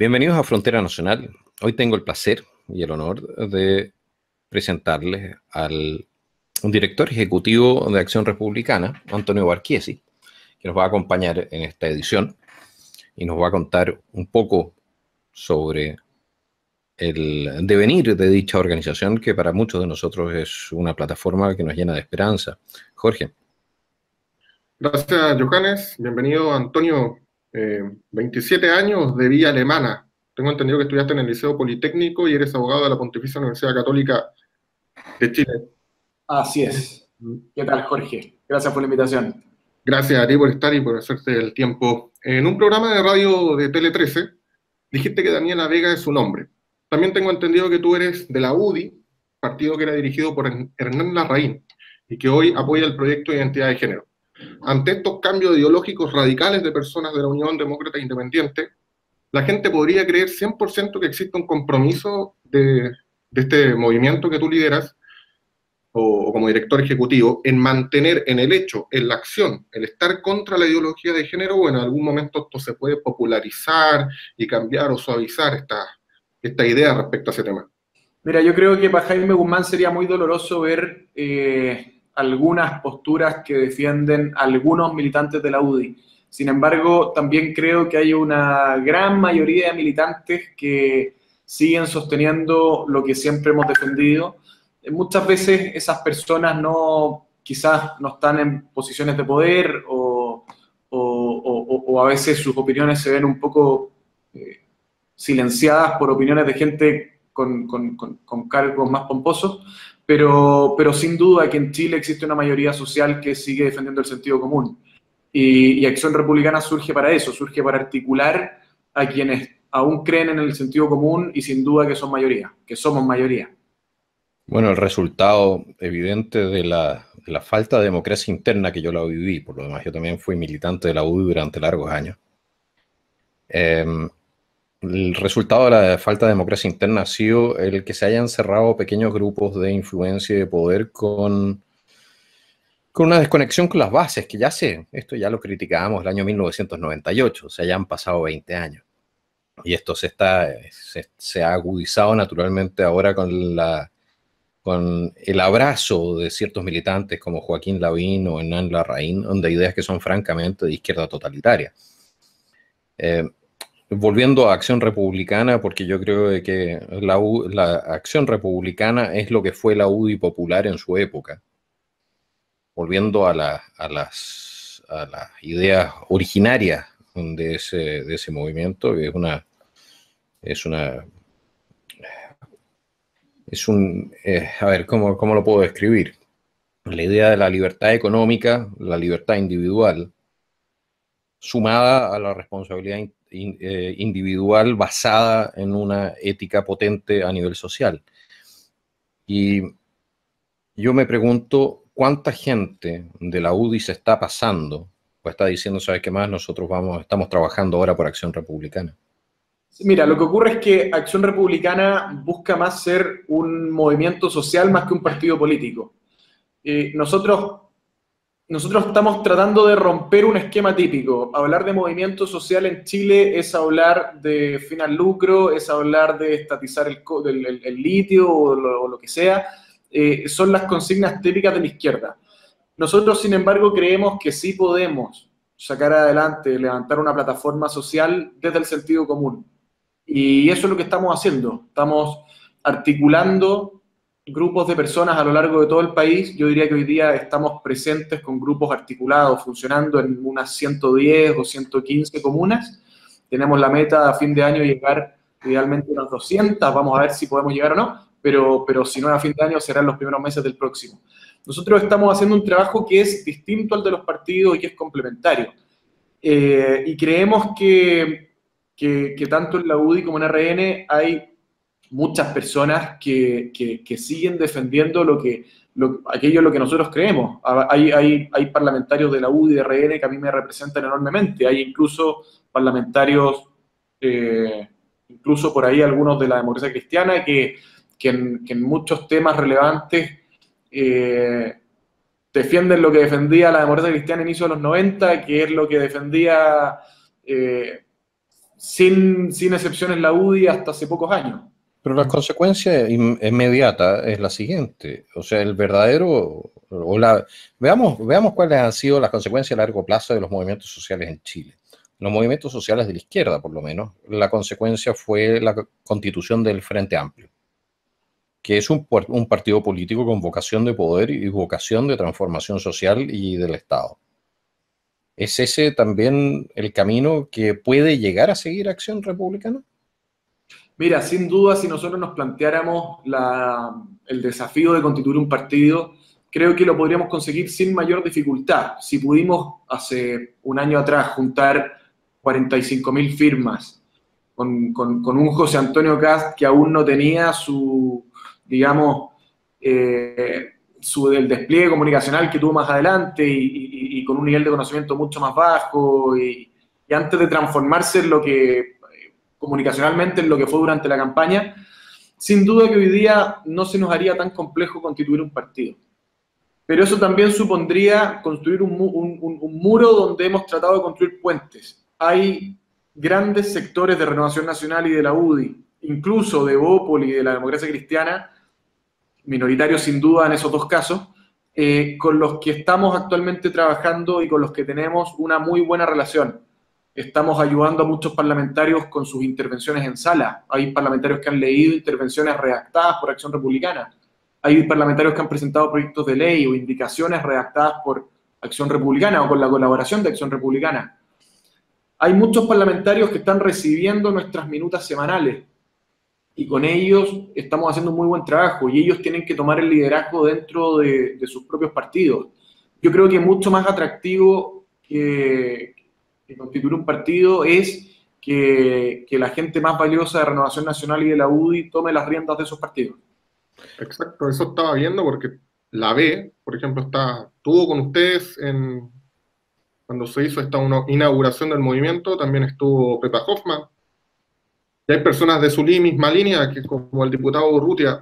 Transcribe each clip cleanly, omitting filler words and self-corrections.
Bienvenidos a Frontera Nacional. Hoy tengo el placer y el honor de presentarles al un director ejecutivo de Acción Republicana, Antonio Barchiesi, que nos va a acompañar en esta edición y nos va a contar un poco sobre el devenir de dicha organización, que para muchos de nosotros es una plataforma que nos llena de esperanza. Jorge. Gracias, Johannes. Bienvenido, Antonio. 27 años de vía alemana. Tengo entendido que estudiaste en el Liceo Politécnico y eres abogado de la Pontificia Universidad Católica de Chile. Así es. ¿Qué tal, Jorge? Gracias por la invitación. Gracias a ti por estar y por hacerte el tiempo. En un programa de radio de Tele 13, dijiste que Daniela Vega es su nombre. También tengo entendido que tú eres de la UDI, partido que era dirigido por Hernán Larraín, y que hoy apoya el proyecto de identidad de género. Ante estos cambios ideológicos radicales de personas de la Unión Demócrata Independiente, la gente podría creer 100% que existe un compromiso de este movimiento que tú lideras, o como director ejecutivo, en mantener en el hecho, en la acción, el estar contra la ideología de género, o en algún momento esto se puede popularizar y cambiar o suavizar esta idea respecto a ese tema. Mira, yo creo que para Jaime Guzmán sería muy doloroso ver algunas posturas que defienden algunos militantes de la UDI. Sin embargo, también creo que hay una gran mayoría de militantes que siguen sosteniendo lo que siempre hemos defendido. Muchas veces esas personas quizás no están en posiciones de poder o a veces sus opiniones se ven un poco silenciadas por opiniones de gente con cargos más pomposos, pero sin duda que en Chile existe una mayoría social que sigue defendiendo el sentido común. Y Acción Republicana surge para eso, surge para articular a quienes aún creen en el sentido común y sin duda que son mayoría, que somos mayoría. Bueno, el resultado evidente de la falta de democracia interna, que yo la viví, por lo demás yo también fui militante de la UDI durante largos años. El resultado de la falta de democracia interna ha sido el que se hayan cerrado pequeños grupos de influencia y de poder con una desconexión con las bases, que ya sé, esto ya lo criticábamos el año 1998, o sea, ya han pasado 20 años. Y esto se ha agudizado naturalmente ahora con el abrazo de ciertos militantes como Joaquín Lavín o Hernán Larraín, donde hay ideas que son francamente de izquierda totalitaria. Volviendo a Acción Republicana, porque yo creo que la Acción Republicana es lo que fue la UDI popular en su época. Volviendo a las ideas originarias de ese movimiento, a ver, ¿cómo lo puedo describir? La idea de la libertad económica, la libertad individual, sumada a la responsabilidad individual basada en una ética potente a nivel social. Y yo me pregunto cuánta gente de la UDI se está pasando o está diciendo, ¿sabes qué más? Nosotros estamos trabajando ahora por Acción Republicana. Mira, lo que ocurre es que Acción Republicana busca más ser un movimiento social más que un partido político. Nosotros estamos tratando de romper un esquema típico. Hablar de movimiento social en Chile es hablar de fin al lucro, es hablar de estatizar el litio o lo que sea. Son las consignas típicas de la izquierda. Nosotros, sin embargo, creemos que sí podemos sacar adelante, levantar una plataforma social desde el sentido común. Y eso es lo que estamos haciendo. Estamos articulando grupos de personas a lo largo de todo el país. Yo diría que hoy día estamos presentes con grupos articulados, funcionando en unas 110 o 115 comunas. Tenemos la meta a fin de año llegar idealmente a unas 200. Vamos a ver si podemos llegar o no, pero si no a fin de año serán los primeros meses del próximo. Nosotros estamos haciendo un trabajo que es distinto al de los partidos y que es complementario. Y creemos que tanto en la UDI como en RN hay muchas personas que siguen defendiendo aquello en lo que nosotros creemos. Hay parlamentarios de la UDI y de RN que a mí me representan enormemente. Hay incluso parlamentarios, incluso por ahí algunos de la democracia cristiana, que en muchos temas relevantes defienden lo que defendía la democracia cristiana a inicios de los 90, que es lo que defendía sin excepciones la UDI hasta hace pocos años. Pero la consecuencia inmediata es la siguiente. O sea, el verdadero... veamos cuáles han sido las consecuencias a largo plazo de los movimientos sociales en Chile. Los movimientos sociales de la izquierda, por lo menos, la consecuencia fue la constitución del Frente Amplio, que es un partido político con vocación de poder y vocación de transformación social y del Estado. ¿Es ese también el camino que puede llegar a seguir Acción Republicana? Mira, sin duda, si nosotros nos planteáramos el desafío de constituir un partido, creo que lo podríamos conseguir sin mayor dificultad. Si pudimos hace un año atrás juntar 45.000 firmas con un José Antonio Kast que aún no tenía digamos, el despliegue comunicacional que tuvo más adelante y con un nivel de conocimiento mucho más bajo y antes de transformarse en lo que comunicacionalmente en lo que fue durante la campaña, sin duda que hoy día no se nos haría tan complejo constituir un partido. Pero eso también supondría construir un muro donde hemos tratado de construir puentes. Hay grandes sectores de Renovación Nacional y de la UDI, incluso de Bópoli y de la Democracia Cristiana, minoritarios sin duda en esos dos casos, con los que estamos actualmente trabajando y con los que tenemos una muy buena relación. Estamos ayudando a muchos parlamentarios con sus intervenciones en sala. Hay parlamentarios que han leído intervenciones redactadas por Acción Republicana. Hay parlamentarios que han presentado proyectos de ley o indicaciones redactadas por Acción Republicana o con la colaboración de Acción Republicana. Hay muchos parlamentarios que están recibiendo nuestras minutas semanales y con ellos estamos haciendo un muy buen trabajo y ellos tienen que tomar el liderazgo dentro de sus propios partidos. Yo creo que mucho más atractivo que constituir un partido es que la gente más valiosa de Renovación Nacional y de la UDI tome las riendas de esos partidos. Exacto, eso estaba viendo porque la B, por ejemplo, estuvo con ustedes cuando se hizo esta inauguración del movimiento, también estuvo Pepa Hoffman, y hay personas de su misma línea, que como el diputado Urrutia.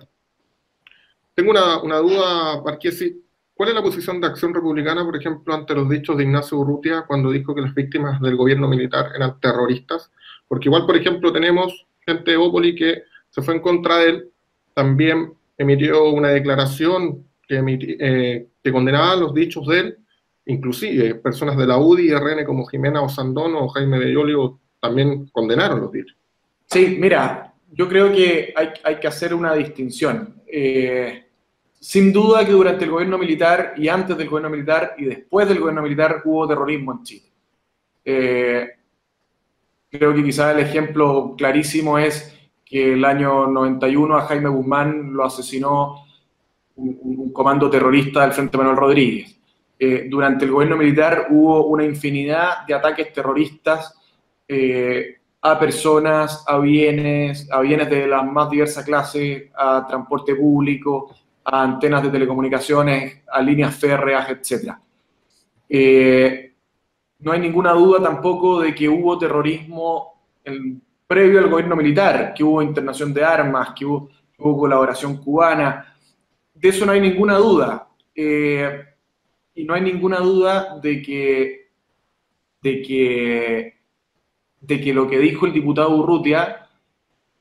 Tengo una duda, Marchesi. ¿Cuál es la posición de Acción Republicana, por ejemplo, ante los dichos de Ignacio Urrutia cuando dijo que las víctimas del gobierno militar eran terroristas? Porque igual, por ejemplo, tenemos gente de Bópoli que se fue en contra de él, también emitió una declaración que condenaba los dichos de él, inclusive personas de la UDI y RN como Jimena Osandón o Jaime Bellolio también condenaron los dichos. Sí, mira, yo creo que hay que hacer una distinción. Sin duda que durante el gobierno militar y antes del gobierno militar y después del gobierno militar hubo terrorismo en Chile. Creo que quizás el ejemplo clarísimo es que el año 91 a Jaime Guzmán lo asesinó un comando terrorista del Frente Manuel Rodríguez. Durante el gobierno militar hubo una infinidad de ataques terroristas a personas, a bienes de la más diversa clase, a transporte público, a antenas de telecomunicaciones, a líneas férreas, etc. No hay ninguna duda tampoco de que hubo terrorismo previo al gobierno militar, que hubo internación de armas, que hubo colaboración cubana. De eso no hay ninguna duda. Y no hay ninguna duda de que lo que dijo el diputado Urrutia,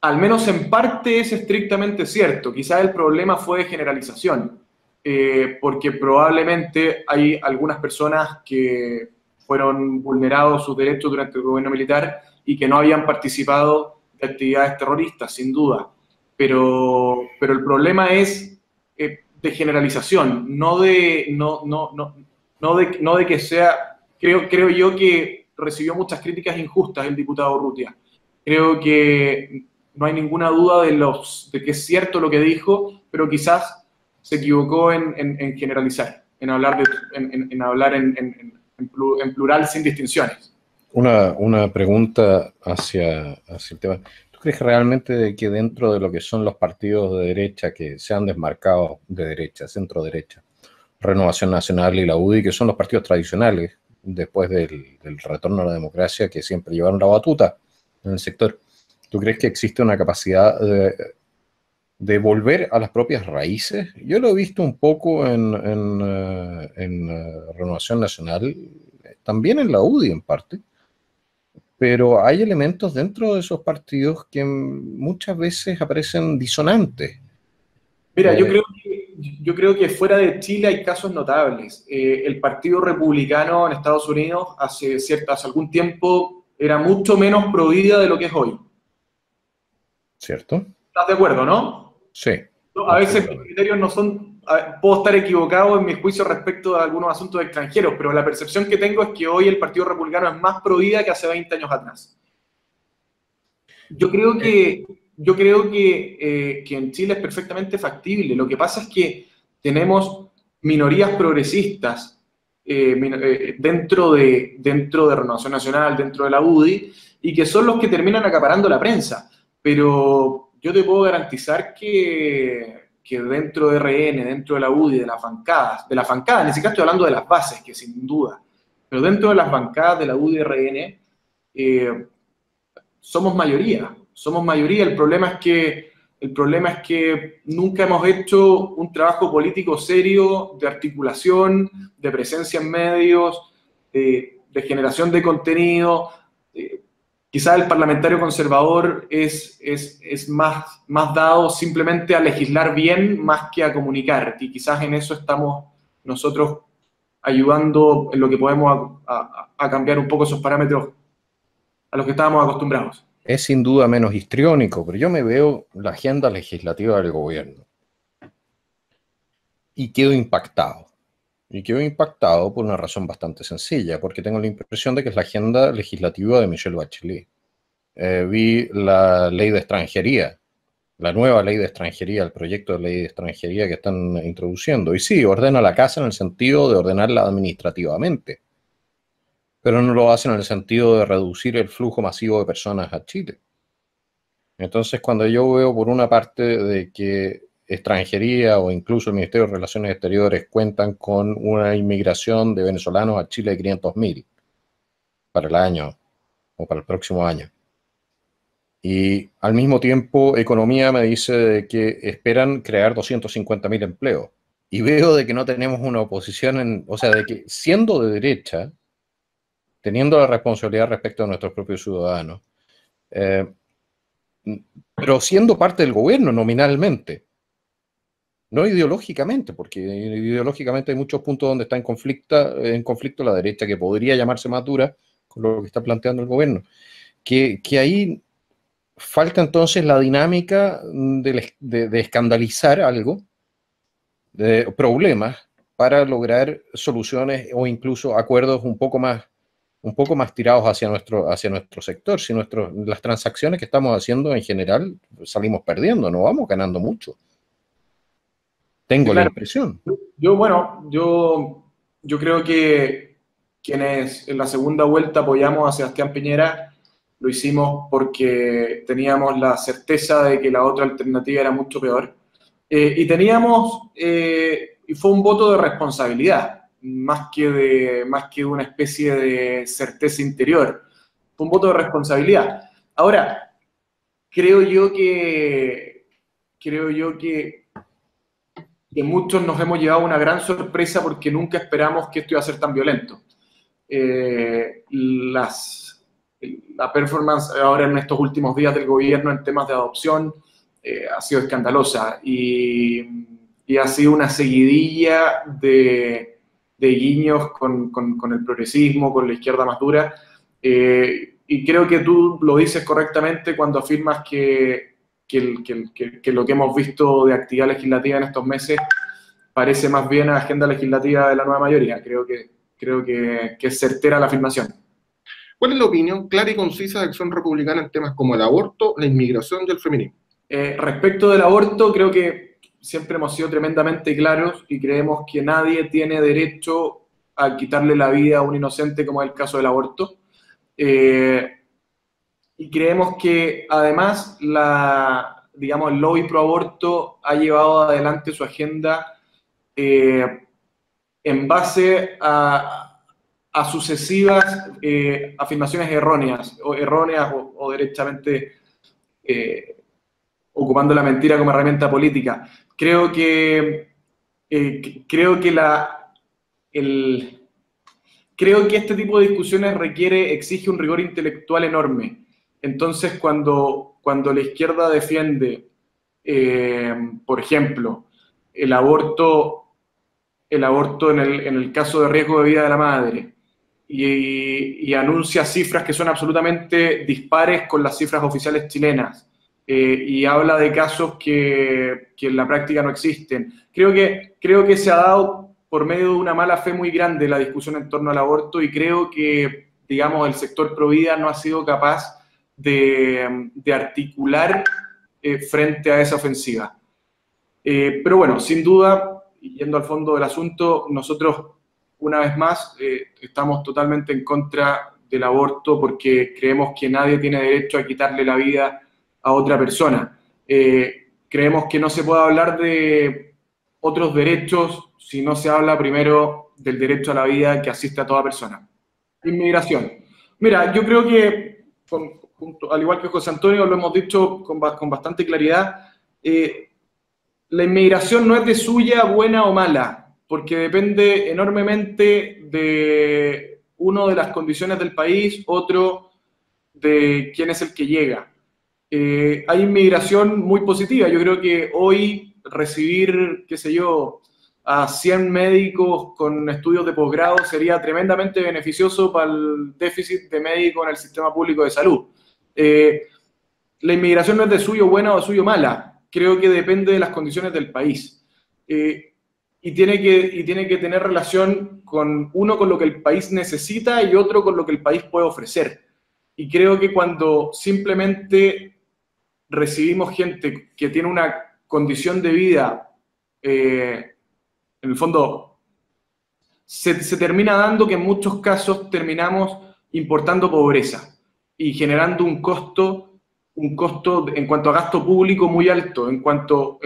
al menos en parte es estrictamente cierto. Quizás el problema fue de generalización, porque probablemente hay algunas personas que fueron vulnerados sus derechos durante el gobierno militar y que no habían participado de actividades terroristas, sin duda. Pero el problema es de generalización, no de que sea... Creo yo que recibió muchas críticas injustas el diputado Urrutia. Creo que no hay ninguna duda de que es cierto lo que dijo, pero quizás se equivocó en generalizar, en hablar en plural sin distinciones. Una pregunta hacia el tema. ¿Tú crees realmente que dentro de lo que son los partidos de derecha que se han desmarcado de derecha, centro-derecha, Renovación Nacional y la UDI, que son los partidos tradicionales después del retorno a la democracia que siempre llevaron la batuta en el sector, ¿tú crees que existe una capacidad de volver a las propias raíces? Yo lo he visto un poco en Renovación Nacional, también en la UDI en parte, pero hay elementos dentro de esos partidos que muchas veces aparecen disonantes. Mira, yo creo que fuera de Chile hay casos notables. El Partido Republicano en Estados Unidos hace algún tiempo era mucho menos pro vida de lo que es hoy. ¿Cierto? ¿Estás de acuerdo, no? Sí. A veces mis criterios no son, puedo estar equivocado en mis juicios respecto a algunos asuntos extranjeros, pero la percepción que tengo es que hoy el Partido Republicano es más pro vida que hace 20 años atrás. Yo creo que en Chile es perfectamente factible. Lo que pasa es que tenemos minorías progresistas dentro de Renovación Nacional, dentro de la UDI, y que son los que terminan acaparando la prensa. Pero yo te puedo garantizar que dentro de RN, dentro de la UDI, de las bancadas, ni siquiera estoy hablando de las bases, que sin duda, pero dentro de las bancadas de la UDI y RN, somos mayoría. El problema es que nunca hemos hecho un trabajo político serio de articulación, de presencia en medios, de generación de contenido. Quizás el parlamentario conservador es más dado simplemente a legislar bien más que a comunicar. Y quizás en eso estamos nosotros ayudando en lo que podemos a cambiar un poco esos parámetros a los que estábamos acostumbrados. Es sin duda menos histriónico, pero yo me veo la agenda legislativa del gobierno y quedo impactado. Y quedo impactado por una razón bastante sencilla, porque tengo la impresión de que es la agenda legislativa de Michelle Bachelet. Vi la ley de extranjería, la nueva ley de extranjería, el proyecto de ley de extranjería que están introduciendo. Y sí, ordena la casa en el sentido de ordenarla administrativamente, pero no lo hacen en el sentido de reducir el flujo masivo de personas a Chile. Entonces, cuando yo veo por una parte de que extranjería o incluso el Ministerio de Relaciones Exteriores cuentan con una inmigración de venezolanos a Chile de 500.000 para el año o para el próximo año, y al mismo tiempo Economía me dice de que esperan crear 250.000 empleos, y veo de que no tenemos una oposición, o sea, de que siendo de derecha, teniendo la responsabilidad respecto a nuestros propios ciudadanos, pero siendo parte del gobierno nominalmente, no ideológicamente, porque ideológicamente hay muchos puntos donde está en conflicto la derecha, que podría llamarse más dura con lo que está planteando el gobierno, que ahí falta entonces la dinámica de escandalizar algo, de problemas, para lograr soluciones o incluso acuerdos un poco más tirados hacia nuestro sector. Si las transacciones que estamos haciendo en general salimos perdiendo, no vamos ganando mucho. Tengo la impresión. Yo creo que quienes en la segunda vuelta apoyamos a Sebastián Piñera lo hicimos porque teníamos la certeza de que la otra alternativa era mucho peor. Y fue un voto de responsabilidad, más que una especie de certeza interior. Fue un voto de responsabilidad. Ahora, creo yo que muchos nos hemos llevado una gran sorpresa porque nunca esperamos que esto iba a ser tan violento. La performance ahora en estos últimos días del gobierno en temas de adopción ha sido escandalosa y ha sido una seguidilla de guiños con el progresismo, con la izquierda más dura, y creo que tú lo dices correctamente cuando afirmas que lo que hemos visto de actividad legislativa en estos meses parece más bien a agenda legislativa de la nueva mayoría. Creo que es certera la afirmación. ¿Cuál es la opinión clara y concisa de Acción Republicana en temas como el aborto, la inmigración y el feminismo? Respecto del aborto, creo que siempre hemos sido tremendamente claros y creemos que nadie tiene derecho a quitarle la vida a un inocente, como es el caso del aborto. Y creemos que además el lobby pro aborto ha llevado adelante su agenda en base a sucesivas afirmaciones erróneas o derechamente ocupando la mentira como herramienta política. Creo que creo que este tipo de discusiones exige un rigor intelectual enorme. Entonces, cuando la izquierda defiende, por ejemplo, el aborto en el caso de riesgo de vida de la madre, y anuncia cifras que son absolutamente dispares con las cifras oficiales chilenas, y habla de casos que en la práctica no existen. Creo que se ha dado por medio de una mala fe muy grande la discusión en torno al aborto, y creo que, digamos, el sector pro vida no ha sido capaz de articular frente a esa ofensiva. Pero bueno, sin duda, yendo al fondo del asunto, nosotros, una vez más, estamos totalmente en contra del aborto porque creemos que nadie tiene derecho a quitarle la vida a otra persona. Creemos que no se puede hablar de otros derechos si no se habla primero del derecho a la vida que asiste a toda persona. Inmigración. Mira, yo creo que, al igual que José Antonio, lo hemos dicho con bastante claridad, la inmigración no es de suya, buena o mala, porque depende enormemente de uno de las condiciones del país, otro de quién es el que llega. Hay inmigración muy positiva. Yo creo que hoy recibir, qué sé yo, a 100 médicos con estudios de posgrado sería tremendamente beneficioso para el déficit de médicos en el sistema público de salud. La inmigración no es de suyo buena o de suyo mala. Creo que depende de las condiciones del país. Y tiene que tener relación con lo que el país necesita y otro con lo que el país puede ofrecer. Y creo que cuando simplemente recibimos gente que tiene una condición de vida, en el fondo, se termina dando que en muchos casos terminamos importando pobreza y generando un costo en cuanto a gasto público muy alto, en cuanto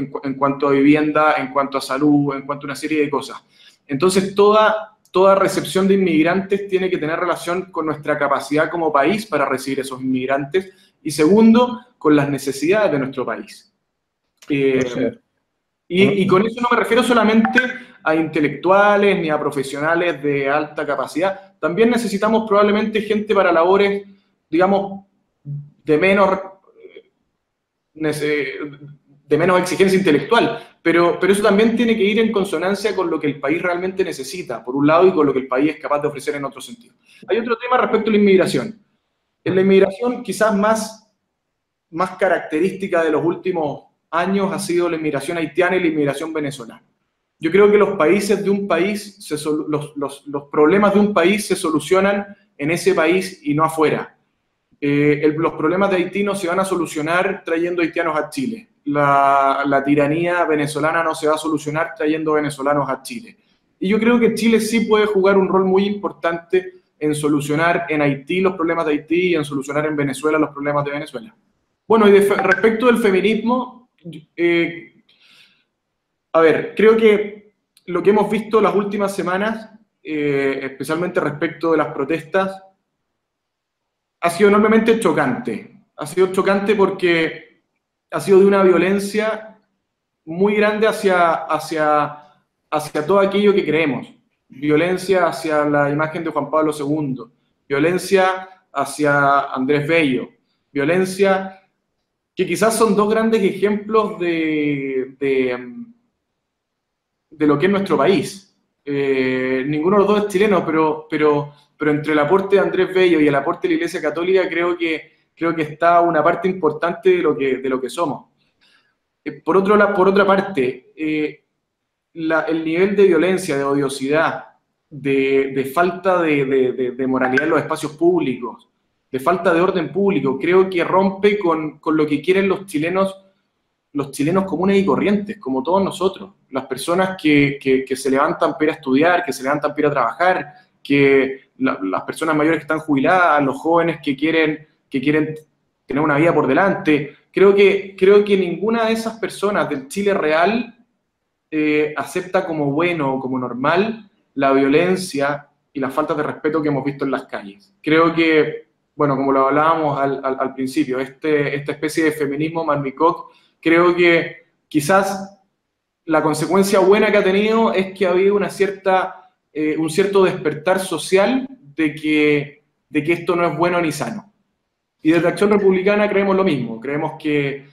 a vivienda, en cuanto a salud, en cuanto a una serie de cosas. Entonces, toda recepción de inmigrantes tiene que tener relación con nuestra capacidad como país para recibir esos inmigrantes, y segundo, con las necesidades de nuestro país. Y con eso no me refiero solamente a intelectuales ni a profesionales de alta capacidad. También necesitamos probablemente gente para labores, digamos, de menos exigencia intelectual, pero eso también tiene que ir en consonancia con lo que el país realmente necesita, por un lado, y con lo que el país es capaz de ofrecer en otro sentido. Hay otro tema respecto a la inmigración. En la inmigración, quizás más característica de los últimos años ha sido la inmigración haitiana y la inmigración venezolana. Yo creo que los problemas de un país se solucionan en ese país y no afuera. Los problemas de Haití no se van a solucionar trayendo haitianos a Chile. La tiranía venezolana no se va a solucionar trayendo venezolanos a Chile. Y yo creo que Chile sí puede jugar un rol muy importante en solucionar en Haití los problemas de Haití y en solucionar en Venezuela los problemas de Venezuela. Bueno, y respecto del feminismo, a ver, creo que lo que hemos visto las últimas semanas, especialmente respecto de las protestas, ha sido enormemente chocante. Ha sido chocante porque ha sido de una violencia muy grande hacia todo aquello que creemos. Violencia hacia la imagen de Juan Pablo II, violencia hacia Andrés Bello, violencia que quizás son dos grandes ejemplos de lo que es nuestro país. Ninguno de los dos es chileno, pero entre el aporte de Andrés Bello y el aporte de la Iglesia Católica creo que está una parte importante de lo que somos. Por otra parte, el nivel de violencia, de odiosidad, de falta de moralidad en los espacios públicos, de falta de orden público, creo que rompe con lo que quieren los chilenos comunes y corrientes, como todos nosotros, las personas que se levantan para ir a estudiar, que se levantan para ir a trabajar, las personas mayores que están jubiladas, los jóvenes que quieren tener una vida por delante. Creo que ninguna de esas personas del Chile real acepta como bueno o como normal la violencia y la falta de respeto que hemos visto en las calles. Creo que, bueno, como lo hablábamos al principio, esta especie de feminismo Marmicoc, creo que quizás la consecuencia buena que ha tenido es que ha habido una cierta un cierto despertar social de que esto no es bueno ni sano. Y desde Acción Republicana creemos lo mismo, creemos que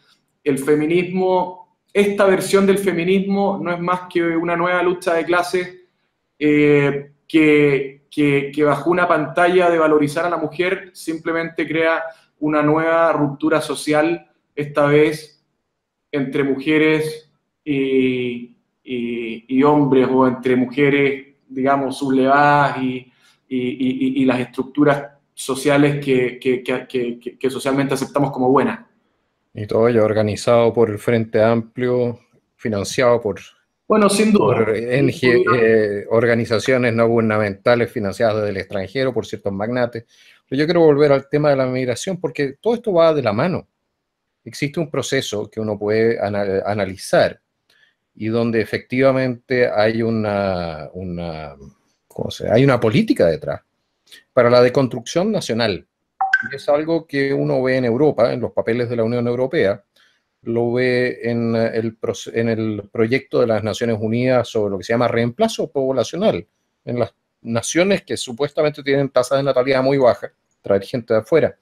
el feminismo, esta versión del feminismo no es más que una nueva lucha de clases que bajo una pantalla de valorizar a la mujer simplemente crea una nueva ruptura social, esta vez entre mujeres y hombres, o entre mujeres, digamos, sublevadas y las estructuras sociales que socialmente aceptamos como buenas. Y todo ello organizado por el Frente Amplio, financiado por, bueno, sin duda, por organizaciones no gubernamentales financiadas desde el extranjero por ciertos magnates. Pero yo quiero volver al tema de la migración porque todo esto va de la mano. Existe un proceso que uno puede analizar y donde efectivamente hay hay una política detrás para la deconstrucción nacional. Y es algo que uno ve en Europa, en los papeles de la Unión Europea, lo ve en el proyecto de las Naciones Unidas sobre lo que se llama reemplazo poblacional, en las naciones que supuestamente tienen tasas de natalidad muy bajas, traer gente de afuera.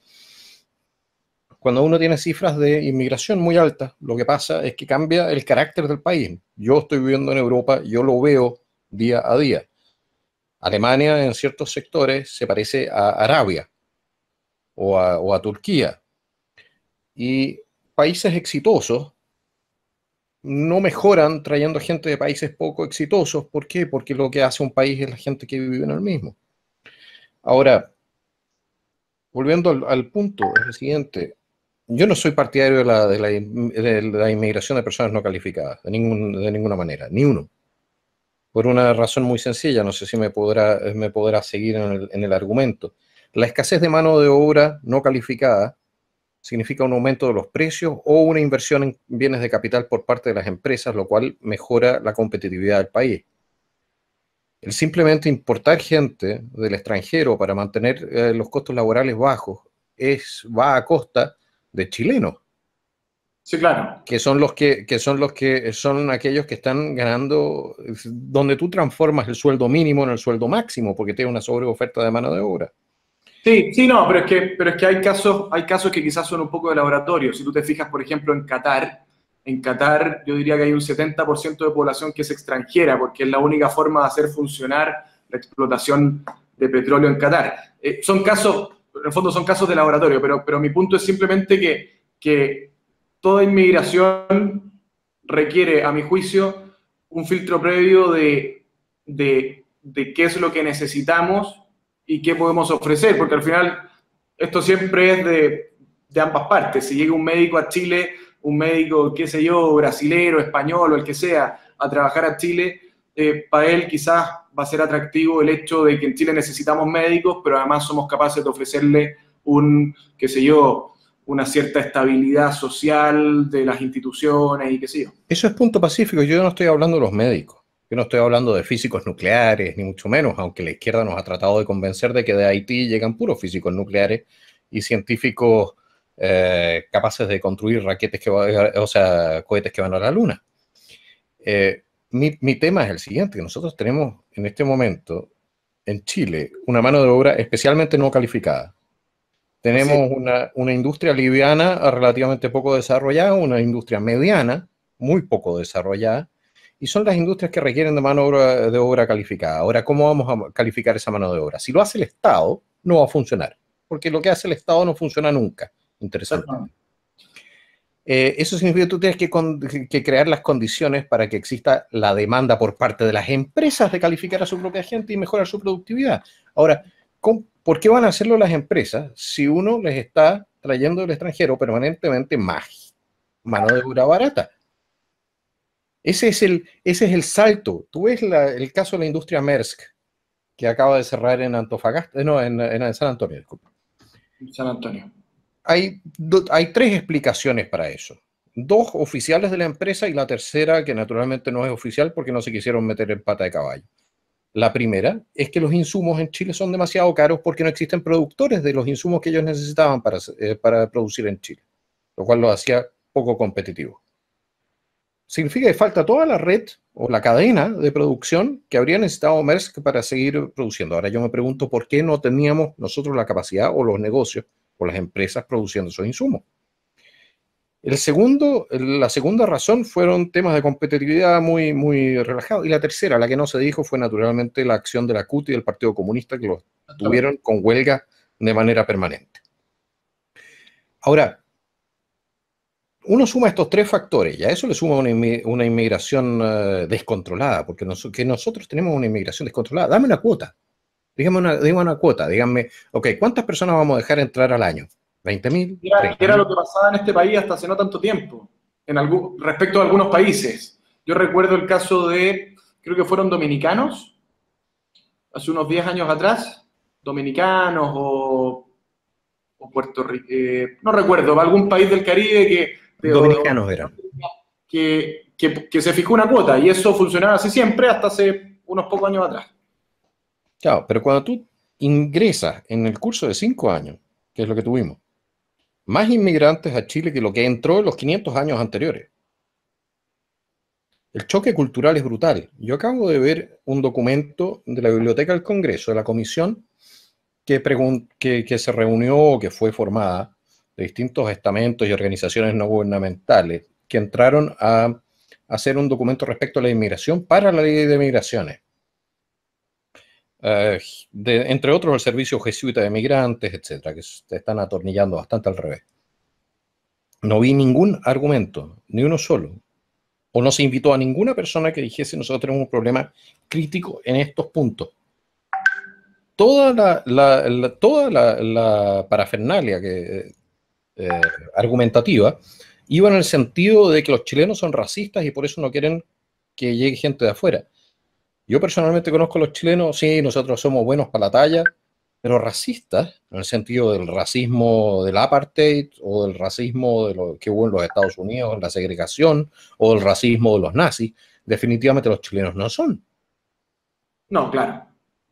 Cuando uno tiene cifras de inmigración muy altas, lo que pasa es que cambia el carácter del país. Yo estoy viviendo en Europa, yo lo veo día a día. Alemania en ciertos sectores se parece a Arabia o a Turquía. Y países exitosos no mejoran trayendo gente de países poco exitosos. ¿Por qué? Porque lo que hace un país es la gente que vive en el mismo. Ahora, volviendo al punto, es el siguiente. Yo no soy partidario de la inmigración de personas no calificadas, de ninguna manera, ni uno. Por una razón muy sencilla, no sé si me podrá seguir en el argumento. La escasez de mano de obra no calificada significa un aumento de los precios o una inversión en bienes de capital por parte de las empresas, lo cual mejora la competitividad del país. El simplemente importar gente del extranjero para mantener los costos laborales bajos va a costa de chilenos. Sí, claro. Que son aquellos que están ganando, donde tú transformas el sueldo mínimo en el sueldo máximo, porque tienes una sobreoferta de mano de obra. Sí, no, pero es que hay casos que quizás son un poco de laboratorio. Si tú te fijas, por ejemplo, en Qatar yo diría que hay un 70% de población que es extranjera, porque es la única forma de hacer funcionar la explotación de petróleo en Qatar. Son casos, en el fondo son casos de laboratorio, pero mi punto es simplemente que toda inmigración requiere, a mi juicio, un filtro previo de qué es lo que necesitamos y qué podemos ofrecer, porque al final esto siempre es de ambas partes. Si llega un médico a Chile, un médico, qué sé yo, brasilero, español o el que sea, a trabajar a Chile, para él quizás va a ser atractivo el hecho de que en Chile necesitamos médicos, pero además somos capaces de ofrecerle qué sé yo, una cierta estabilidad social de las instituciones y qué sé yo. Eso es punto pacífico. Yo no estoy hablando de los médicos. Yo no estoy hablando de físicos nucleares, ni mucho menos, aunque la izquierda nos ha tratado de convencer de que de Haití llegan puros físicos nucleares y científicos capaces de construir cohetes que van a la luna. Mi tema es el siguiente, que nosotros tenemos en este momento en Chile una mano de obra especialmente no calificada. Tenemos una industria liviana relativamente poco desarrollada, una industria mediana muy poco desarrollada, y son las industrias que requieren de mano de obra calificada. Ahora, ¿cómo vamos a calificar esa mano de obra? Si lo hace el Estado, no va a funcionar, porque lo que hace el Estado no funciona nunca. Interesante. Eso significa que tú tienes que crear las condiciones para que exista la demanda por parte de las empresas de calificar a su propia gente y mejorar su productividad. Ahora, ¿por qué van a hacerlo las empresas si uno les está trayendo del extranjero permanentemente más mano de obra barata? Ese es el salto. Tú ves el caso de la industria Maersk, que acaba de cerrar en Antofagasta, no, en San Antonio, disculpa. San Antonio. Hay 3 explicaciones para eso. 2 oficiales de la empresa y la tercera que naturalmente no es oficial porque no se quisieron meter en pata de caballo. La primera es que los insumos en Chile son demasiado caros porque no existen productores de los insumos que ellos necesitaban para producir en Chile, lo cual lo hacía poco competitivo. significa que falta toda la red o la cadena de producción que habría necesitado Maersk para seguir produciendo. Ahora yo me pregunto por qué no teníamos nosotros la capacidad o los negocios o las empresas produciendo esos insumos. La segunda razón fueron temas de competitividad muy relajados. Y la tercera, la que no se dijo, fue naturalmente la acción de la CUT y del Partido Comunista, que los tuvieron con huelga de manera permanente. Ahora, uno suma estos tres factores y a eso le suma una inmigración descontrolada, porque nosotros tenemos una inmigración descontrolada. Dame una cuota, dígame una cuota, díganme, ok, ¿cuántas personas vamos a dejar entrar al año? ¿20.000? Era lo que pasaba en este país hasta hace no tanto tiempo, respecto a algunos países. Yo recuerdo el caso de, creo que fueron dominicanos, hace unos 10 años atrás, dominicanos o Puerto Rico, no recuerdo, algún país del Caribe dominicanos eran. Que se fijó una cuota, y eso funcionaba así siempre hasta hace unos pocos años atrás. Claro, pero cuando tú ingresas en el curso de 5 años, que es lo que tuvimos, más inmigrantes a Chile que lo que entró en los 500 años anteriores. El choque cultural es brutal. Yo acabo de ver un documento de la Biblioteca del Congreso, de la comisión, que se reunió, que fue formada de distintos estamentos y organizaciones no gubernamentales, que entraron a hacer un documento respecto a la inmigración para la ley de migraciones. Entre otros el Servicio Jesuita de Migrantes, etcétera, que se están atornillando bastante al revés. No vi ningún argumento, ni uno solo, o no se invitó a ninguna persona que dijese nosotros tenemos un problema crítico en estos puntos. Toda la parafernalia argumentativa iba en el sentido de que los chilenos son racistas y por eso no quieren que llegue gente de afuera. Yo personalmente conozco a los chilenos, sí, nosotros somos buenos para la talla, pero racistas, en el sentido del racismo del apartheid o del racismo de lo que hubo en los Estados Unidos, la segregación, o del racismo de los nazis, definitivamente los chilenos no son. No, claro,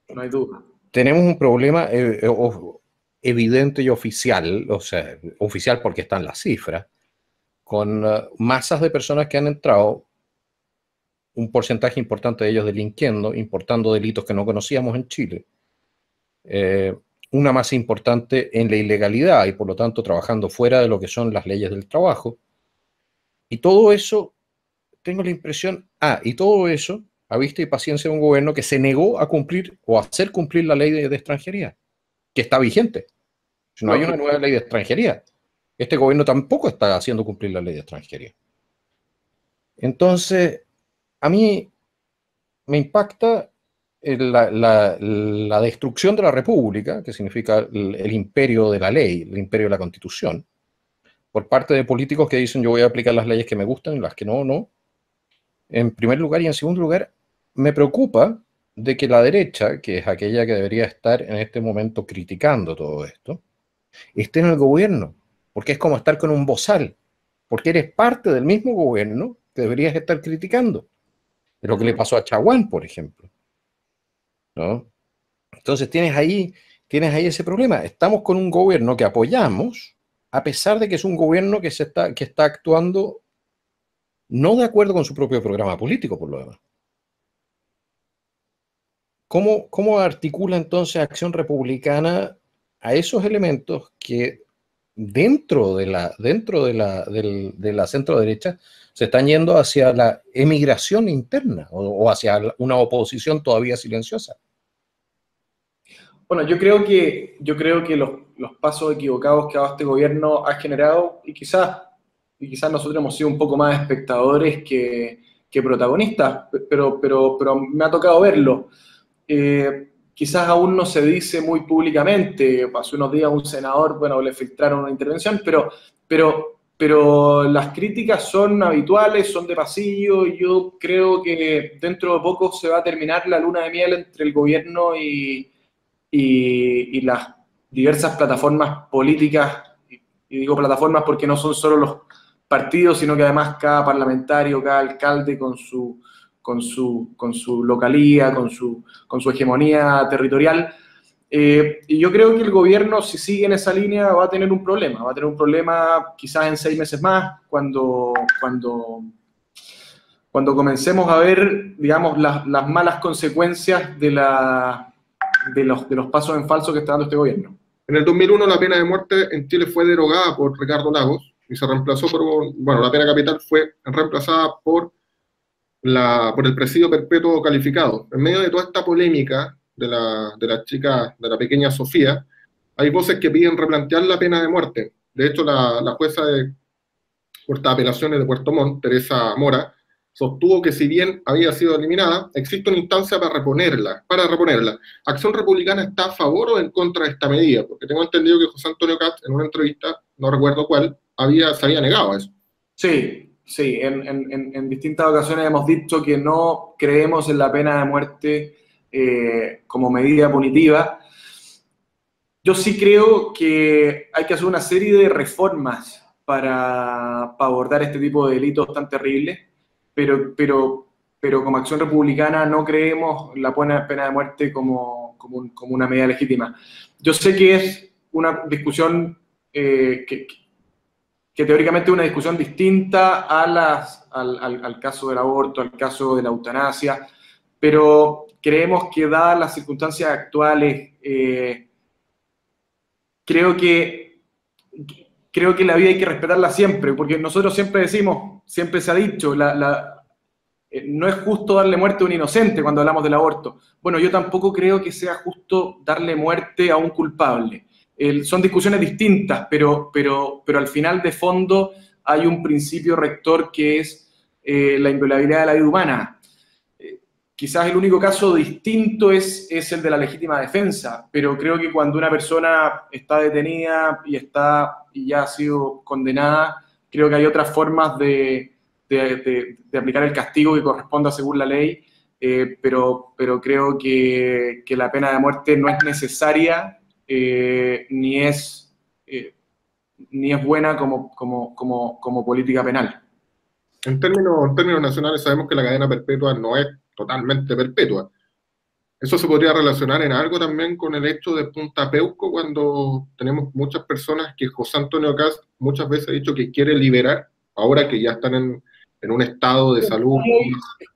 no hay duda. Tenemos un problema evidente y oficial, o sea, oficial porque están las cifras, con masas de personas que han entrado, un porcentaje importante de ellos delinquiendo, importando delitos que no conocíamos en Chile, una masa importante en la ilegalidad y por lo tanto trabajando fuera de lo que son las leyes del trabajo. Y todo eso, tengo la impresión, y todo eso a vista y paciencia de un gobierno que se negó a cumplir o a hacer cumplir la ley de extranjería, que está vigente. Si no hay una nueva ley de extranjería, este gobierno tampoco está haciendo cumplir la ley de extranjería. Entonces, a mí me impacta la destrucción de la República, que significa el imperio de la ley, el imperio de la Constitución, por parte de políticos que dicen yo voy a aplicar las leyes que me gustan y las que no, no. En primer lugar, y en segundo lugar, me preocupa de que la derecha, que es aquella que debería estar en este momento criticando todo esto, esté en el gobierno, porque es como estar con un bozal, porque eres parte del mismo gobierno que deberías estar criticando. Es lo que le pasó a Chaguán, por ejemplo, ¿no? Entonces tienes ahí ese problema. Estamos con un gobierno que apoyamos, a pesar de que es un gobierno que está actuando no de acuerdo con su propio programa político, por lo demás. ¿Cómo articula entonces Acción Republicana a esos elementos que dentro de la centro derecha se están yendo hacia la emigración interna o hacia una oposición todavía silenciosa? Bueno, yo creo que los pasos equivocados que este gobierno ha generado, y quizás nosotros hemos sido un poco más espectadores que protagonistas, pero me ha tocado verlo. Quizás aún no se dice muy públicamente. Hace unos días un senador, bueno, le filtraron una intervención, pero las críticas son habituales, son de pasillo, y yo creo que dentro de poco se va a terminar la luna de miel entre el gobierno y las diversas plataformas políticas, y digo plataformas porque no son solo los partidos, sino que además cada parlamentario, cada alcalde con su localía, con su hegemonía territorial. Y yo creo que el gobierno, si sigue en esa línea, va a tener un problema. Va a tener un problema quizás en 6 meses más, cuando cuando comencemos a ver, digamos, las malas consecuencias de los pasos en falso que está dando este gobierno. En el 2001 la pena de muerte en Chile fue derogada por Ricardo Lagos y se reemplazó bueno, la pena capital fue reemplazada por el presidio perpetuo calificado. En medio de toda esta polémica de la chica, de la pequeña Sofía, hay voces que piden replantear la pena de muerte. De hecho, la jueza de Corte de Apelaciones de Puerto Montt, Teresa Mora, sostuvo que si bien había sido eliminada, existe una instancia para reponerla. ¿Acción Republicana está a favor o en contra de esta medida? Porque tengo entendido que José Antonio Kast, en una entrevista, no recuerdo cuál, se había negado a eso. Sí, en distintas ocasiones hemos dicho que no creemos en la pena de muerte como medida punitiva. Yo sí creo que hay que hacer una serie de reformas para abordar este tipo de delitos tan terribles, pero como Acción Republicana no creemos la pena de muerte como una medida legítima. Yo sé que es una discusión que teóricamente es una discusión distinta al caso del aborto, al caso de la eutanasia, pero creemos que dadas las circunstancias actuales, creo que la vida hay que respetarla siempre, porque nosotros siempre decimos, siempre se ha dicho, no es justo darle muerte a un inocente cuando hablamos del aborto. Bueno, yo tampoco creo que sea justo darle muerte a un culpable. Son discusiones distintas, pero al final de fondo hay un principio rector que es la inviolabilidad de la vida humana. Quizás el único caso distinto es el de la legítima defensa, pero creo que cuando una persona está detenida y ya ha sido condenada, creo que hay otras formas de aplicar el castigo que corresponda según la ley, pero creo que la pena de muerte no es necesaria ni es buena como política penal. En términos nacionales sabemos que la cadena perpetua no es totalmente perpetua. Eso se podría relacionar en algo también con el hecho de Punta Peuco, cuando tenemos muchas personas que José Antonio Kast muchas veces ha dicho que quiere liberar, ahora que ya están en un estado de salud.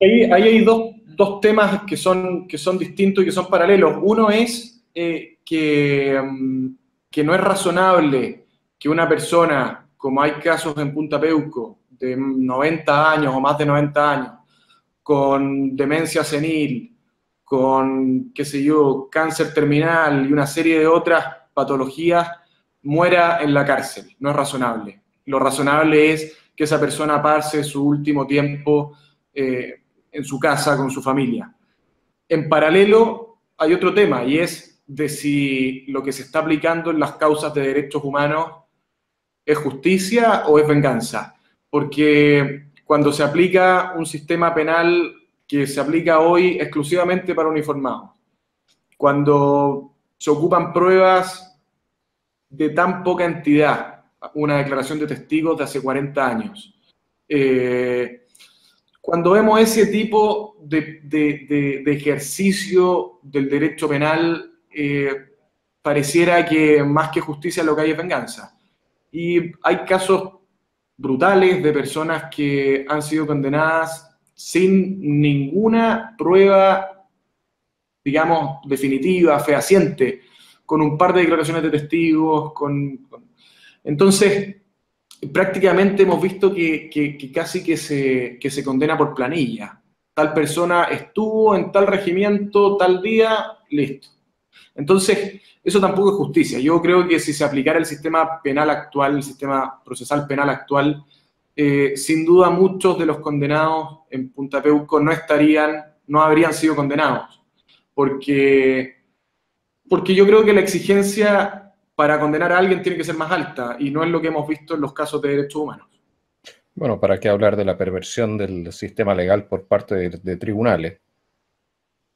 Ahí hay dos temas que son distintos y que son paralelos. Uno es que no es razonable que una persona, como hay casos en Punta Peuco, de 90 años o más de 90 años, con demencia senil, con, qué sé yo, cáncer terminal y una serie de otras patologías, muera en la cárcel. No es razonable. Lo razonable es que esa persona pase su último tiempo en su casa con su familia. En paralelo hay otro tema, y es de si lo que se está aplicando en las causas de derechos humanos es justicia o es venganza. Porque cuando se aplica un sistema penal que se aplica hoy exclusivamente para uniformados, cuando se ocupan pruebas de tan poca entidad, una declaración de testigos de hace 40 años, cuando vemos ese tipo de ejercicio del derecho penal, pareciera que más que justicia lo que hay es venganza. Y hay casos brutales de personas que han sido condenadas sin ninguna prueba, digamos, definitiva, fehaciente, con un par de declaraciones de testigos, Entonces, prácticamente hemos visto que casi que se condena por planilla. Tal persona estuvo en tal regimiento, tal día, listo. Entonces, eso tampoco es justicia. Yo creo que si se aplicara el sistema penal actual, el sistema procesal penal actual, sin duda muchos de los condenados en Punta Peuco no habrían sido condenados. Porque yo creo que la exigencia para condenar a alguien tiene que ser más alta, y no es lo que hemos visto en los casos de derechos humanos. Bueno, ¿para qué hablar de la perversión del sistema legal por parte de tribunales?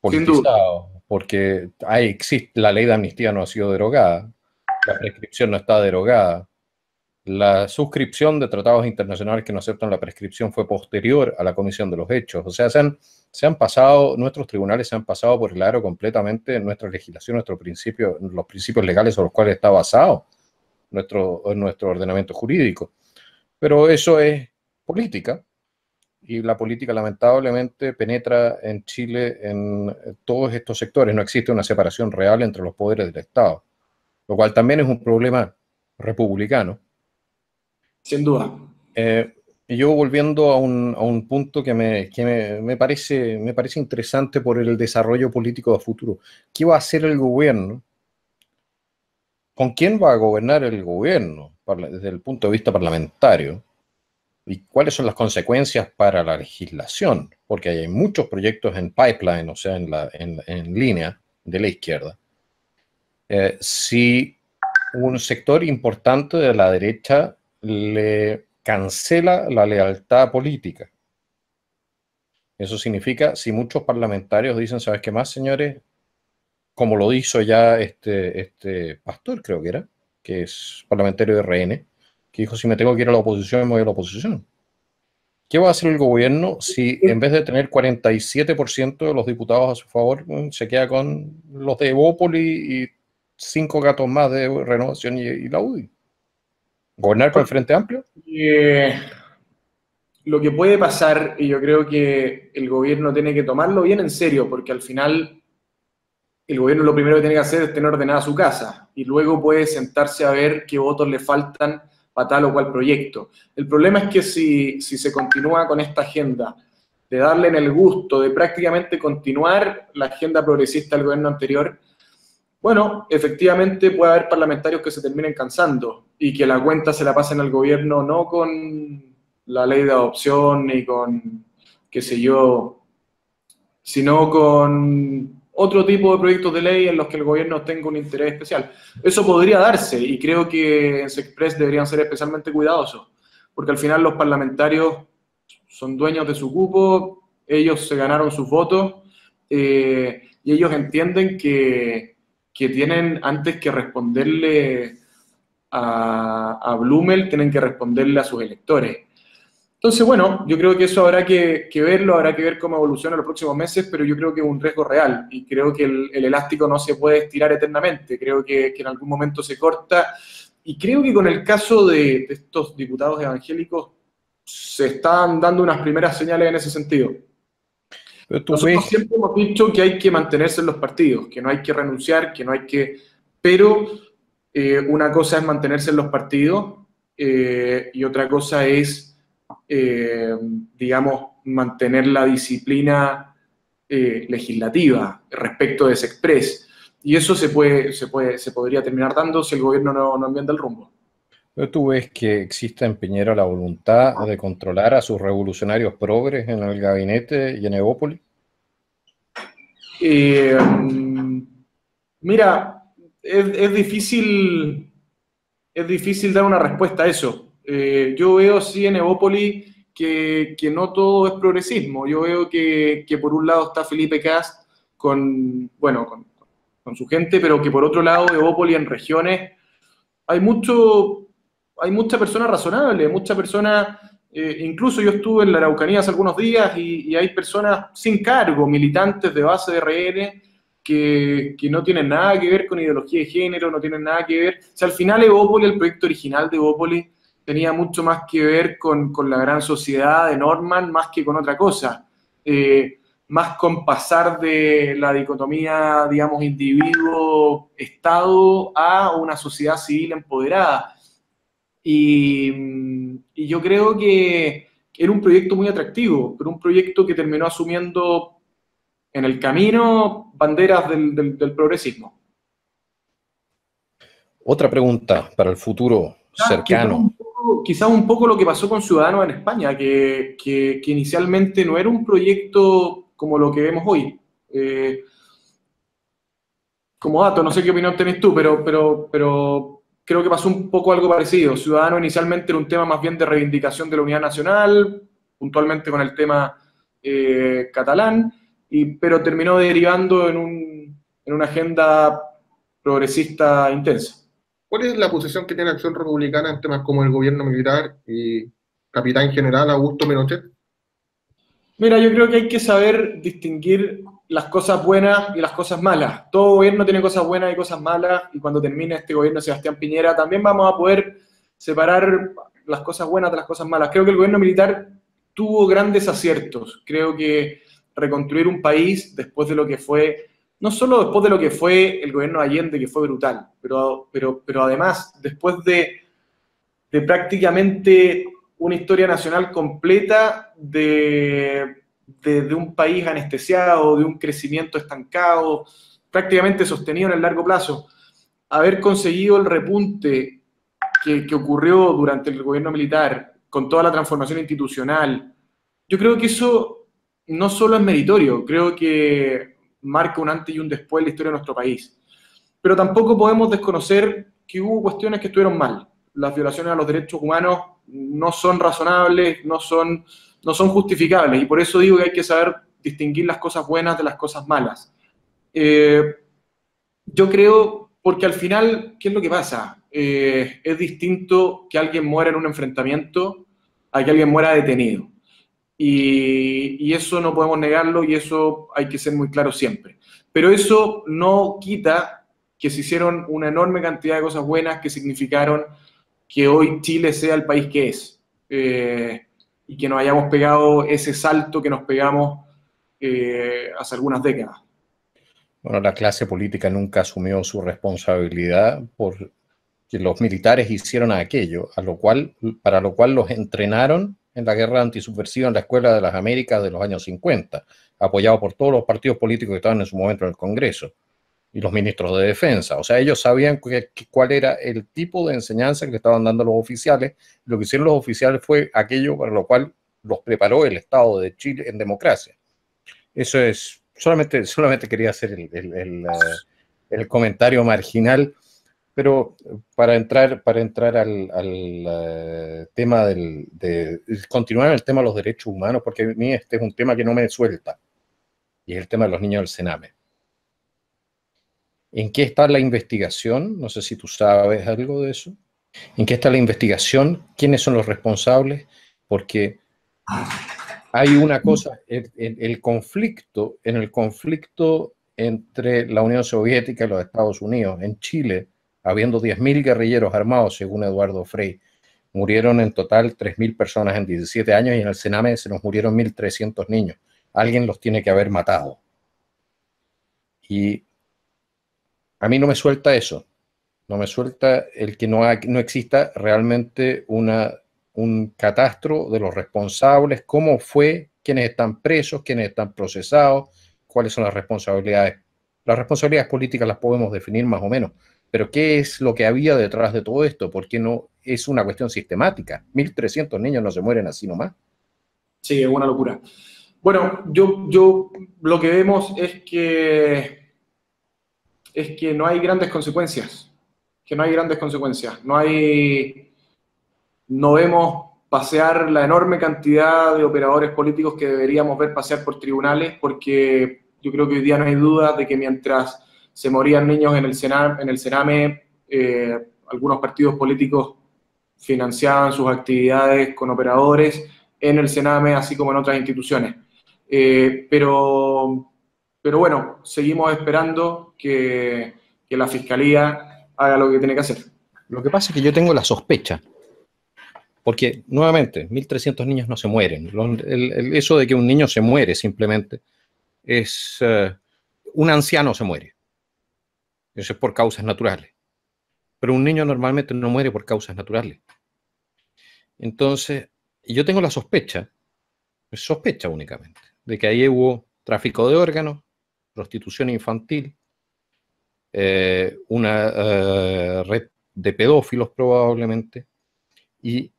Politizados, porque la ley de amnistía no ha sido derogada, la prescripción no está derogada, la suscripción de tratados internacionales que no aceptan la prescripción fue posterior a la comisión de los hechos. O sea, nuestros tribunales se han pasado por el aro completamente nuestra legislación, los principios legales sobre los cuales está basado nuestro ordenamiento jurídico. Pero eso es política y la política lamentablemente penetra en Chile en todos estos sectores. No existe una separación real entre los poderes del Estado, lo cual también es un problema republicano. Sin duda. Y yo volviendo a un punto que me parece interesante por el desarrollo político de futuro. ¿Qué va a hacer el gobierno? ¿Con quién va a gobernar el gobierno desde el punto de vista parlamentario? ¿Y cuáles son las consecuencias para la legislación? Porque hay muchos proyectos en pipeline, o sea, en línea de la izquierda. Si un sector importante de la derecha le cancela la lealtad política, eso significa, si muchos parlamentarios dicen, ¿sabes qué más, señores? Como lo hizo ya este Pastor, creo que es parlamentario de RN, que dijo, si me tengo que ir a la oposición, me voy a la oposición. ¿Qué va a hacer el gobierno si en vez de tener 47% de los diputados a su favor, se queda con los de Evópoli y 5 gatos más de Renovación y la UDI? ¿Gobernar con el Frente Amplio? Lo que puede pasar, y yo creo que el gobierno tiene que tomarlo bien en serio, porque al final el gobierno lo primero que tiene que hacer es tener ordenada su casa, y luego puede sentarse a ver qué votos le faltan para tal o cual proyecto. El problema es que si se continúa con esta agenda de darle en el gusto de prácticamente continuar la agenda progresista del gobierno anterior, bueno, efectivamente puede haber parlamentarios que se terminen cansando y que la cuenta se la pasen al gobierno no con la ley de adopción ni con, qué sé yo, sino con otro tipo de proyectos de ley en los que el gobierno tenga un interés especial. Eso podría darse y creo que en Sexpress deberían ser especialmente cuidadosos, porque al final los parlamentarios son dueños de su cupo, ellos se ganaron sus votos y ellos entienden que tienen, antes que responderle a Blumel, tienen que responderle a sus electores. Entonces, bueno, yo creo que eso habrá que verlo, habrá que ver cómo evoluciona en los próximos meses, pero yo creo que es un riesgo real y creo que el elástico no se puede estirar eternamente, creo que en algún momento se corta y creo que con el caso de estos diputados evangélicos se están dando unas primeras señales en ese sentido. Nosotros siempre hemos dicho que hay que mantenerse en los partidos, que no hay que renunciar, que no hay que... Pero una cosa es mantenerse en los partidos y otra cosa es, digamos, mantener la disciplina legislativa respecto de Sexpress. Y eso se podría terminar dando si el gobierno no enmienda el rumbo. ¿Pero tú ves que existe en Piñera la voluntad de controlar a sus revolucionarios progres en el gabinete y en Evópoli? Mira, es difícil dar una respuesta a eso. Yo veo sí en Evópoli que no todo es progresismo. Yo veo que por un lado está Felipe Kast con su gente, pero que por otro lado Evópoli en regiones hay mucha persona razonable, mucha persona, incluso yo estuve en la Araucanía hace algunos días y hay personas sin cargo, militantes de base de RN, que no tienen nada que ver con ideología de género, no tienen nada que ver. O sea, al final Evópoli, el proyecto original de Evópoli, tenía mucho más que ver con la gran sociedad de Norman, más que con otra cosa. Más con pasar de la dicotomía, digamos, individuo-estado a una sociedad civil empoderada. Y yo creo que era un proyecto muy atractivo, pero un proyecto que terminó asumiendo en el camino banderas del progresismo. Otra pregunta para el futuro cercano. Quizás un poco lo que pasó con Ciudadanos en España, que inicialmente no era un proyecto como lo que vemos hoy. Como dato, no sé qué opinión tenés tú, pero creo que pasó un poco algo parecido. Ciudadanos inicialmente era un tema más bien de reivindicación de la unidad nacional, puntualmente con el tema catalán, pero terminó derivando en una agenda progresista intensa. ¿Cuál es la posición que tiene Acción Republicana en temas como el gobierno militar y capitán general Augusto Pinochet? Mira, yo creo que hay que saber distinguir las cosas buenas y las cosas malas. Todo gobierno tiene cosas buenas y cosas malas, y cuando termine este gobierno de Sebastián Piñera también vamos a poder separar las cosas buenas de las cosas malas. Creo que el gobierno militar tuvo grandes aciertos. Creo que reconstruir un país después de lo que fue, no solo después de lo que fue el gobierno de Allende, que fue brutal, pero además después de prácticamente una historia nacional completa de un país anestesiado, de un crecimiento estancado, prácticamente sostenido en el largo plazo, haber conseguido el repunte que ocurrió durante el gobierno militar, con toda la transformación institucional, yo creo que eso no solo es meritorio, creo que marca un antes y un después en la historia de nuestro país. Pero tampoco podemos desconocer que hubo cuestiones que estuvieron mal. Las violaciones a los derechos humanos no son razonables, no son justificables, y por eso digo que hay que saber distinguir las cosas buenas de las cosas malas. Yo creo, porque al final, ¿qué es lo que pasa? Es distinto que alguien muera en un enfrentamiento a que alguien muera detenido. Y eso no podemos negarlo, y eso hay que ser muy claro siempre. Pero eso no quita que se hicieron una enorme cantidad de cosas buenas que significaron que hoy Chile sea el país que es, y que nos hayamos pegado ese salto que nos pegamos hace algunas décadas. Bueno, la clase política nunca asumió su responsabilidad por que los militares hicieron aquello, para lo cual los entrenaron en la guerra antisubversiva en la Escuela de las Américas de los años 50, apoyado por todos los partidos políticos que estaban en su momento en el Congreso y los ministros de defensa. O sea, ellos sabían cuál era el tipo de enseñanza que le estaban dando los oficiales. Lo que hicieron los oficiales fue aquello para lo cual los preparó el Estado de Chile en democracia. Eso es, solamente quería hacer el comentario marginal. Pero para entrar al tema de continuar en el tema de los derechos humanos, porque a mí este es un tema que no me suelta, y es el tema de los niños del Sename. ¿En qué está la investigación? No sé si tú sabes algo de eso. ¿En qué está la investigación? ¿Quiénes son los responsables? Porque hay una cosa, el conflicto entre la Unión Soviética y los Estados Unidos, en Chile, habiendo 10.000 guerrilleros armados, según Eduardo Frei, murieron en total 3.000 personas en 17 años, y en el Sename se nos murieron 1.300 niños. Alguien los tiene que haber matado. Y a mí no me suelta eso. No me suelta el que no exista realmente un catastro de los responsables, cómo fue, quiénes están presos, quiénes están procesados, cuáles son las responsabilidades. Las responsabilidades políticas las podemos definir más o menos, pero ¿qué es lo que había detrás de todo esto? ¿Por qué no es una cuestión sistemática? 1.300 niños no se mueren así nomás. Sí, es una locura. Bueno, yo lo que vemos es que no hay grandes consecuencias. No vemos pasear la enorme cantidad de operadores políticos que deberíamos ver pasear por tribunales, porque yo creo que hoy día no hay duda de que mientras se morían niños en el Sename, algunos partidos políticos financiaban sus actividades con operadores en el Sename, así como en otras instituciones. Pero bueno, seguimos esperando que la Fiscalía haga lo que tiene que hacer. Lo que pasa es que yo tengo la sospecha, porque nuevamente, 1.300 niños no se mueren. Eso de que un niño se muere simplemente es... un anciano se muere. Eso es por causas naturales. Pero un niño normalmente no muere por causas naturales. Entonces, yo tengo la sospecha únicamente, de que ahí hubo tráfico de órganos, prostitución infantil, una red de pedófilos probablemente, y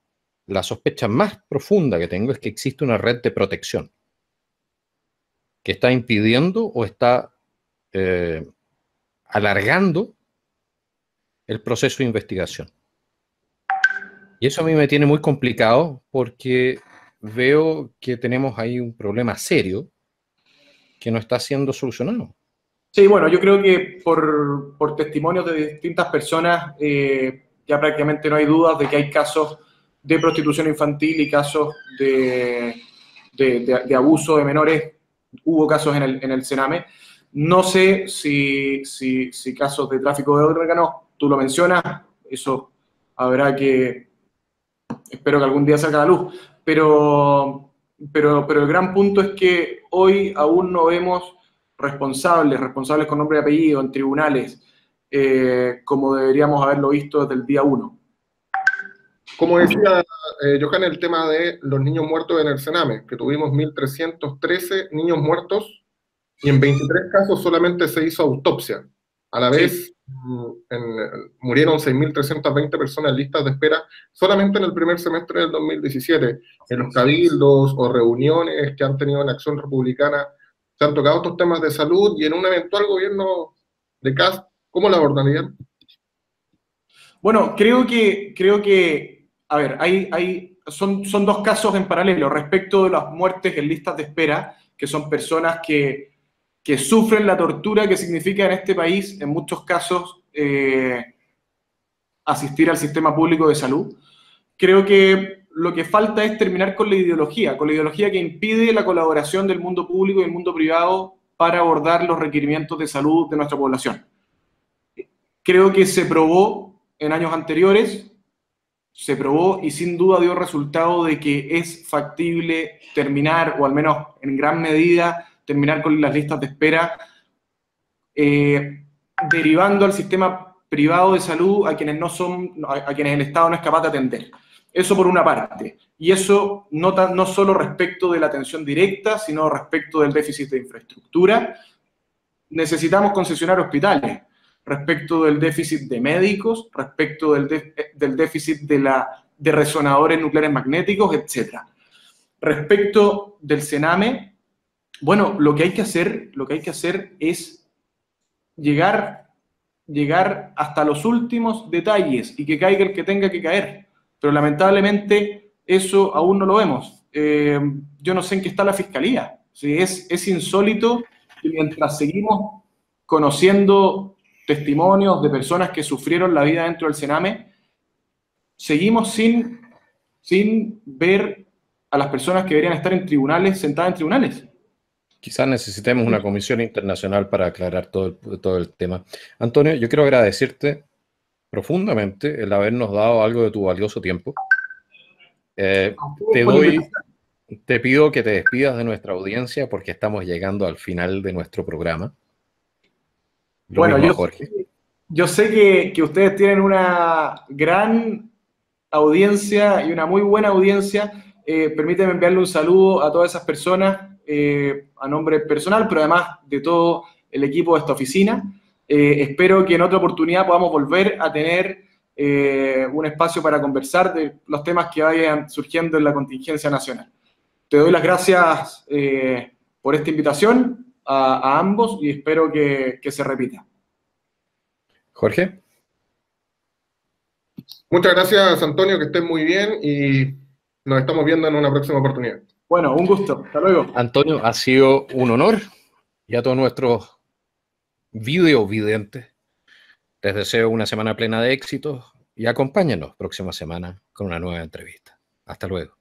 la sospecha más profunda que tengo es que existe una red de protección que está impidiendo o está alargando el proceso de investigación. Y eso a mí me tiene muy complicado, porque veo que tenemos ahí un problema serio que no está siendo solucionado. Sí, bueno, yo creo que por testimonios de distintas personas ya prácticamente no hay dudas de que hay casos de prostitución infantil y casos de abuso de menores. Hubo casos en el Sename. No sé si casos de tráfico de órganos, tú lo mencionas, eso habrá que, espero que algún día salga a la luz, pero pero el gran punto es que hoy aún no vemos responsables con nombre y apellido en tribunales, como deberíamos haberlo visto desde el día 1. Como decía Johan, el tema de los niños muertos en el Sename, que tuvimos 1.313 niños muertos y en 23 casos solamente se hizo autopsia. A la vez, murieron 6.320 personas en listas de espera solamente en el primer semestre del 2017. En los cabildos o reuniones que han tenido en Acción Republicana se han tocado estos temas de salud y en un eventual gobierno de Kast, ¿cómo la abordarían? Bueno, creo que a ver, son dos casos en paralelo respecto de las muertes en listas de espera, que son personas que sufren la tortura que significa en este país, en muchos casos, asistir al sistema público de salud. Creo que lo que falta es terminar con la ideología que impide la colaboración del mundo público y del mundo privado para abordar los requerimientos de salud de nuestra población. Creo que se probó en años anteriores, se probó y sin duda dio resultado de que es factible terminar, o al menos en gran medida, terminar con las listas de espera, derivando al sistema privado de salud a quienes el Estado no es capaz de atender. Eso por una parte. Y eso no solo respecto de la atención directa, sino respecto del déficit de infraestructura. Necesitamos concesionar hospitales, respecto del déficit de médicos, respecto del déficit de resonadores nucleares magnéticos, etc. Respecto del Sename, bueno, lo que hay que hacer es llegar hasta los últimos detalles y que caiga el que tenga que caer. Pero lamentablemente eso aún no lo vemos. Yo no sé en qué está la fiscalía. ¿Sí? Es insólito que mientras seguimos conociendo testimonios de personas que sufrieron la vida dentro del Sename, seguimos sin ver a las personas que deberían estar en tribunales, sentadas en tribunales. Quizás necesitemos una comisión internacional para aclarar todo el tema. Antonio, yo quiero agradecerte profundamente el habernos dado algo de tu valioso tiempo. Te pido que te despidas de nuestra audiencia porque estamos llegando al final de nuestro programa. Bueno, yo sé que ustedes tienen una gran audiencia y una muy buena audiencia. Permíteme enviarle un saludo a todas esas personas a nombre personal, pero además de todo el equipo de esta oficina. Espero que en otra oportunidad podamos volver a tener un espacio para conversar de los temas que vayan surgiendo en la contingencia nacional. Te doy las gracias por esta invitación a ambos y espero que se repita. Jorge. Muchas gracias, Antonio, que estés muy bien y nos estamos viendo en una próxima oportunidad. Bueno, un gusto. Hasta luego. Antonio, ha sido un honor y a todos nuestros videovidentes les deseo una semana plena de éxitos y acompáñenos próxima semana con una nueva entrevista. Hasta luego.